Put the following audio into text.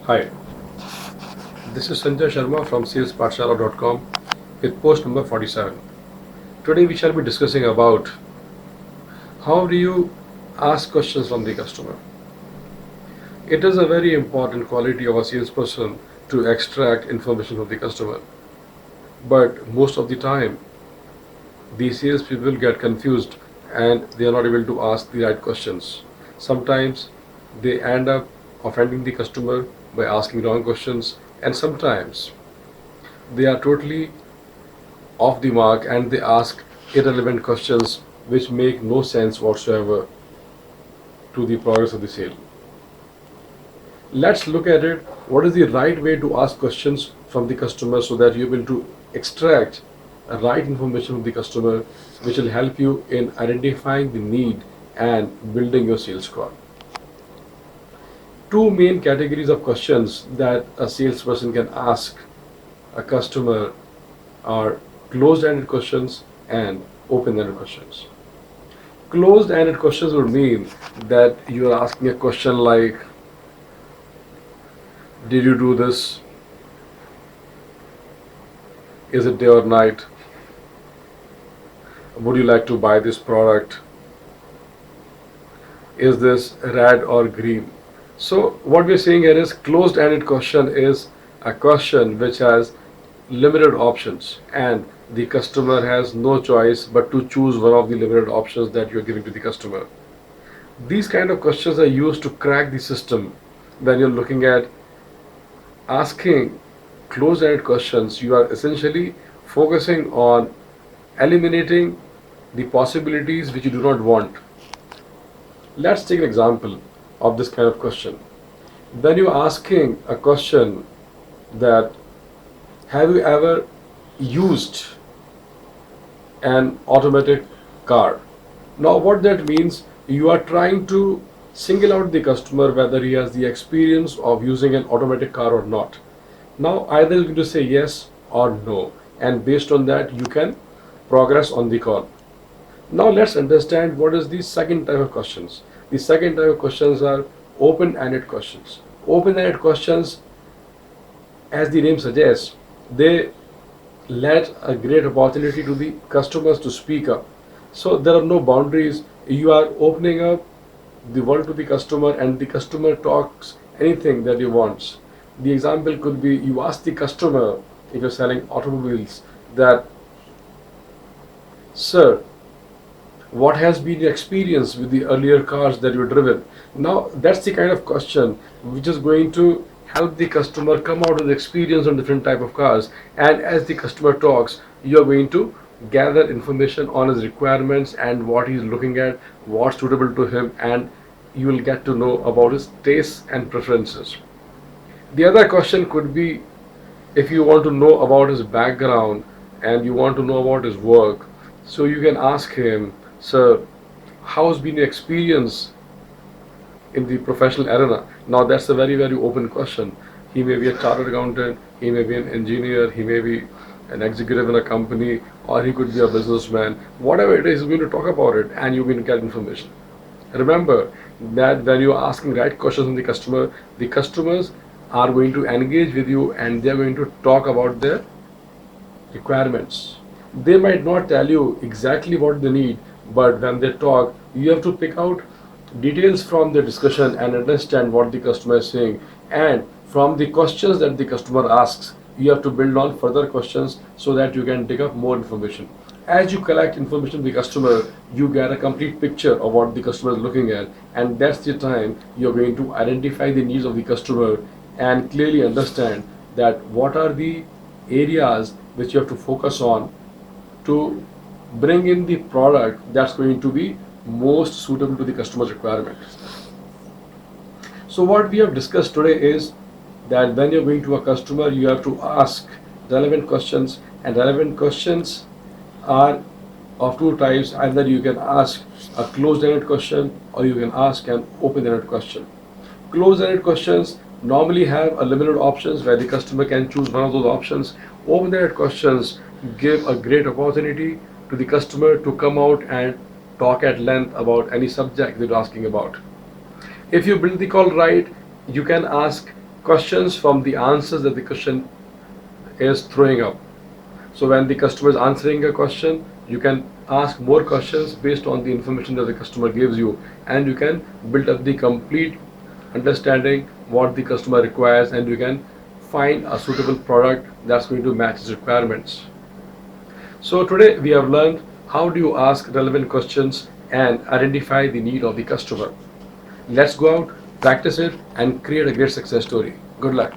Hi, this is Sanjay Sharma from salespatshala.com with post number 47. Today we shall be discussing about how do you ask questions from the customer. It is a very important quality of a salesperson to extract information from the customer. But most of the time, the salespeople get confused and they are not able to ask the right questions. Sometimes they end up offending the customer by asking wrong questions, and sometimes they are totally off the mark and they ask irrelevant questions which make no sense whatsoever to the progress of the sale. Let's look at it. What is the right way to ask questions from the customer so that you're able to extract a right information from the customer which will help you in identifying the need and building your sales squad. Two main categories of questions that a salesperson can ask a customer are closed-ended questions and open-ended questions. Closed-ended questions would mean that you are asking a question like, did you do this? Is it day or night? Would you like to buy this product? Is this red or green? So what we're saying here is closed-ended question is a question which has limited options and the customer has no choice but to choose one of the limited options that you're giving to the customer. These kind of questions are used to crack the system. When you're looking at asking closed-ended questions, you are essentially focusing on eliminating the possibilities which you do not want. Let's take an example of this kind of question. When you're asking a question that have you ever used an automatic car? Now, what that means, you are trying to single out the customer whether he has the experience of using an automatic car or not. Now, either you're going to say yes or no, and based on that, you can progress on the call. Now, let's understand what is the second type of questions. The second type of questions are open-ended questions. Open-ended questions, as the name suggests, they let a great opportunity to the customers to speak up. So there are no boundaries. You are opening up the world to the customer and the customer talks anything that he wants. The example could be you ask the customer, if you're selling automobiles, that, sir, what has been your experience with the earlier cars that you've driven? Now that's the kind of question which is going to help the customer come out with experience on different type of cars, and as the customer talks you're going to gather information on his requirements and what he's looking at, what's suitable to him, and you will get to know about his tastes and preferences. The other question could be, if you want to know about his background and you want to know about his work, so you can ask him, sir, how's been your experience in the professional arena? Now that's a very, very open question. He may be a chartered accountant, he may be an engineer, he may be an executive in a company, or he could be a businessman. Whatever it is, he's going to talk about it and you're going to get information. Remember that when you're asking right questions from the customers are going to engage with you and they're going to talk about their requirements. They might not tell you exactly what they need, but when they talk, you have to pick out details from the discussion and understand what the customer is saying. And from the questions that the customer asks, you have to build on further questions so that you can dig up more information. As you collect information from the customer, you get a complete picture of what the customer is looking at, and that's the time you're going to identify the needs of the customer and clearly understand that what are the areas which you have to focus on to bring in the product that's going to be most suitable to the customer's requirement. So what we have discussed today is that when you're going to a customer, you have to ask relevant questions, and relevant questions are of two types. Either you can ask a closed-ended question or you can ask an open-ended question. Closed-ended questions normally have a limited options where the customer can choose one of those options. Open-ended questions give a great opportunity to the customer to come out and talk at length about any subject they're asking about. If you build the call right, you can ask questions from the answers that the question is throwing up. So when the customer is answering a question, you can ask more questions based on the information that the customer gives you, and you can build up the complete understanding what the customer requires, and you can find a suitable product that's going to match his requirements. So today we have learned how do you ask relevant questions and identify the need of the customer. Let's go out, practice it, and create a great success story. Good luck.